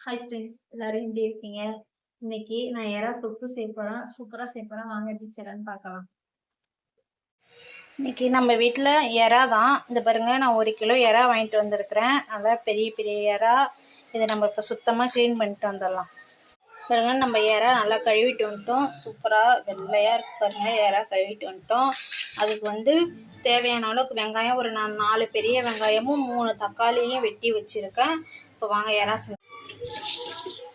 Hi friends, எல்லாரும் எப்படி இருக்கீங்க? இன்னைக்கு நான் எறா தொக்கு செய்ய போறேன். சூப்பரா செய்ய போறேன். வாங்க எப்படி செய்யலான்னு பார்க்கலாம். இன்னைக்கு நம்ம வீட்டில் எறா தான். இந்த பாருங்க, நான் 1 கிலோ எறா வாங்கிட்டு வந்திருக்கிறேன். நல்லா பெரிய பெரிய எறா. இதை நம்ம இப்போ சுத்தமாக க்ளீன் பண்ணிட்டு வந்துடலாம். பாருங்க, நம்ம எறா நல்லா கழுவிட்டு வந்துட்டோம். சூப்பராக வெள்ளையாக இருக்கு பாருங்க. எறா கழுவிட்டு வந்துட்டோம். அதுக்கு தேவையான அளவுக்கு வெங்காயம், ஒரு 4 பெரிய வெங்காயமும் 3 தக்காளியும் வெட்டி வச்சுருக்கேன். இப்போ வாங்க எறா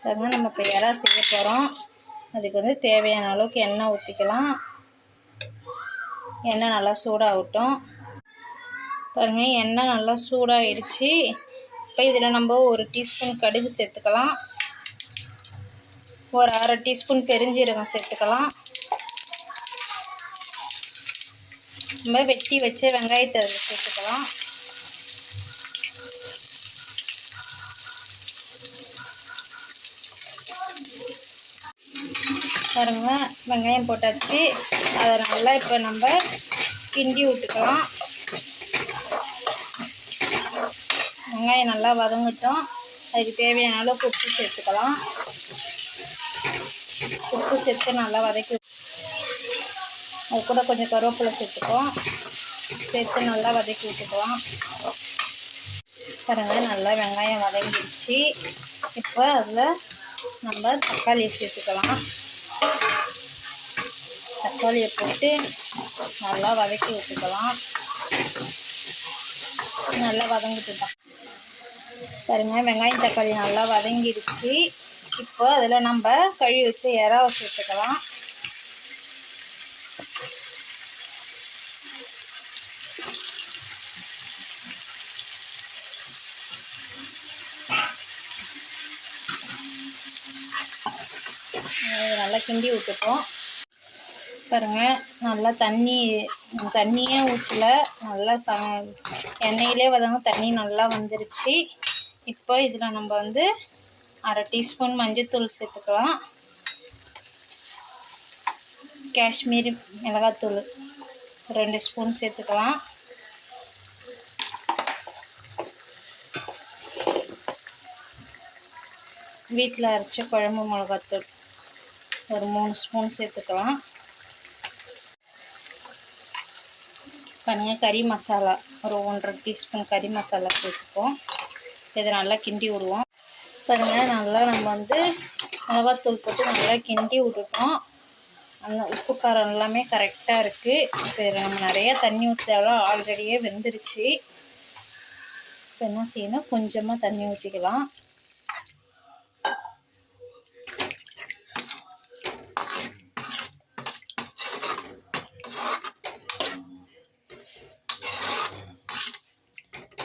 பாருங்க, நம்ம இப்போ எறா செய்ய போகிறோம். அதுக்கு தேவையான அளவுக்கு எண்ணெய் ஊற்றிக்கலாம். எண்ணெய் நல்லா சூடாகட்டும். பாருங்கள், எண்ணெய் நல்லா சூடாகிடுச்சு. இப்போ இதில் நம்ம 1 டீஸ்பூன் கடுகு சேர்த்துக்கலாம். ஒரு 1/2 டீஸ்பூன் பெருஞ்சீரகம் சேர்த்துக்கலாம். நம்ம வெட்டி வச்ச வெங்காயத்தை அதில் சேர்த்துக்கலாம். பாருங்க, வெங்காயம் போட்டாச்சு. அதை நல்லா இப்போ நம்ம கிண்டி விட்டுக்கலாம். வெங்காயம் நல்லா வதங்கட்டும். அதுக்கு தேவையான அளவுக்கு உப்பு சேர்த்துக்கலாம். உப்பு சேர்த்து நல்லா வதக்கி, அது கூட கொஞ்சம் கருவேப்பிலை சேர்த்துக்குவோம். சேர்த்து நல்லா வதக்கி விட்டுக்கலாம். பாருங்க, நல்லா வெங்காயம் வதங்கிடுச்சு. இப்போ அதில் நம்ம தக்காளியை சேர்த்துக்கலாம். தக்காளியை போட்டு நல்லா வதக்கி விட்டுக்கலாம். நல்லா வதங்கிட்டு தான் பாருங்க, வெங்காயம் தக்காளி நல்லா வதங்கிடுச்சு. இப்போ அதில் நம்ம கழுவி வச்ச எறாவை சேர்த்துக்கலாம். நல்லா கிண்டி விட்டுப்போம். பாருங்க, நல்லா தண்ணியே ஊற்றல, நல்லா எண்ணெயிலே வதங்க தண்ணி நல்லா வந்துருச்சு. இப்போ இதில் நம்ம 1/2 டீஸ்பூன் மஞ்சள்தூள் சேர்த்துக்கலாம். காஷ்மீரி மிளகாத்தூள் 2 ஸ்பூன் சேர்த்துக்கலாம். வீட்டில் அரைச்ச குழம்பு மிளகாத்தூள் ஒரு 3 ஸ்பூன் சேர்த்துக்கலாம். பாருங்க, கறி மசாலா ஒரு 1/2 டீஸ்பூன் கறி மசாலா சேர்த்துப்போம். இதை நல்லா கிண்டி விடுவோம். பாருங்க, நல்லா நம்ம மிளகாத்தூள் போட்டு நல்லா கிண்டி விட்டுட்டோம். அந்த உப்பு காரம் எல்லாமே கரெக்டாக இருக்குது. இப்போ இதில் நம்ம நிறைய தண்ணி ஊற்றாலும் ஆல்ரெடியே வெந்துருச்சு. இப்போ என்ன செய்யணும், கொஞ்சமாக தண்ணி ஊற்றிக்கலாம்.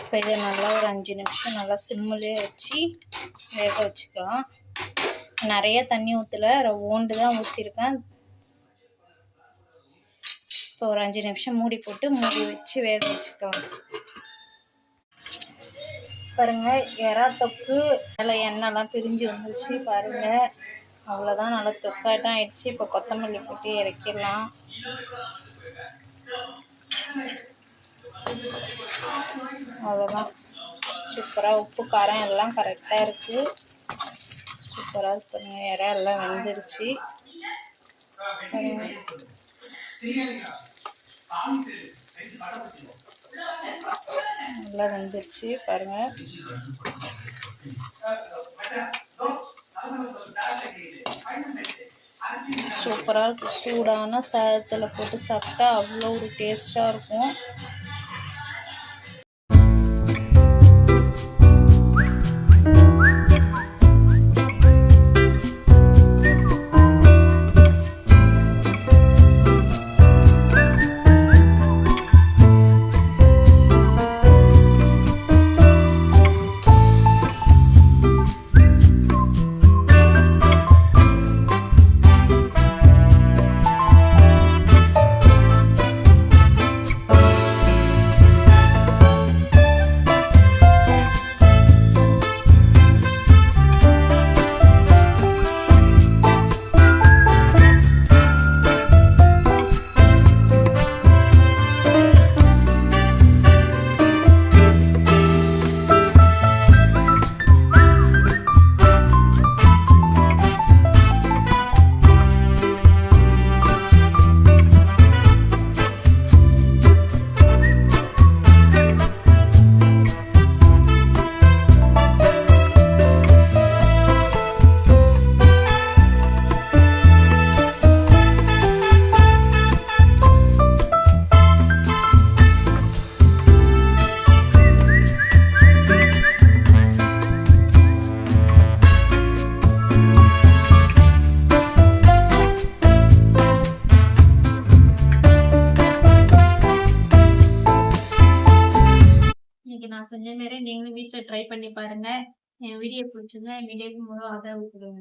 இப்போ இதை நல்லா ஒரு 5 நிமிஷம் நல்லா சிம்மிலே வச்சு வேக வச்சுக்கலாம். நிறைய தண்ணி ஊற்றல, ஓண்டு தான் ஊற்றிருக்கேன். இப்போ ஒரு 5 நிமிஷம் மூடி போட்டு மூடி வச்சு வேக வச்சுக்கலாம். பாருங்க, எறா தொக்கு நல்லா எண்ணெய்லாம் பிரிஞ்சு வந்துருச்சு. பாருங்க, அவ்வளோதான், நல்லா தொக்காட்டம் ஆயிடுச்சு. இப்போ கொத்தமல்லி போட்டு இறக்கிடலாம். அவ்வளோதான், சூப்பராக உப்பு காரம் எல்லாம் கரெக்டாக இருக்குது. சூப்பராக இருக்குங்க. எறா எல்லாம் வெந்துருச்சு. நல்லா வெந்துருச்சு பாருங்கள். சூப்பராக இருக்குது. சூடான சாதத்தில் போட்டு சாப்பிட்டா அவ்வளோ ஒரு டேஸ்ட்டாக இருக்கும். பண்ணி பாருங்க. என் வீடியோ பிடிச்சிருந்தா என் வீடியோக்கு முழு ஆதரவு கொடுங்க.